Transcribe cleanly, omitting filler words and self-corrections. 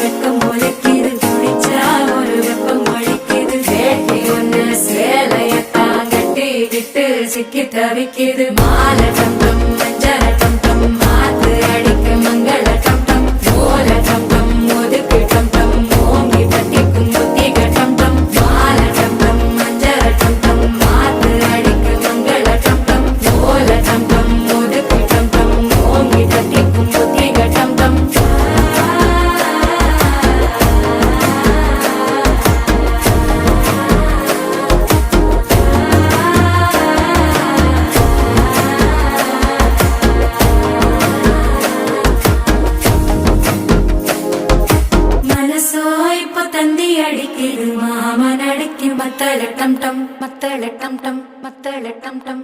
வெக்கம் முளைக்குது குடிச்சா ஒரு வெப்பம் அடிக்குது வேட்டி ஒண்ணு சேலையத்தான் கட்டிக்கிட்டு சிக்கி தவிக்குது மாலை டம் டம் மஞ்சள டம் டம் மாத்து அடிக்க மங்கள டம் டம் ஓல டம் டம் ஒதுக்கு டம் டம் ஓங்கி பட்டிக்கும் புத்திக டம் டம் மாலை டம் டம் மஞ்சள டம் டம் மாத்து அடிக்க மங்கள டம் டம் ஓல டம் டம் ஒதுக்கு டம் டம் ஓங்கி பட்டிக்கும் புத்திக டம் டம் மனசோ இப்ப தந்தி அடிக்குது மாமன் அடிக்கும் மத்தள டம் டம் மத்தள டம் டம் மத்தள டம் டம்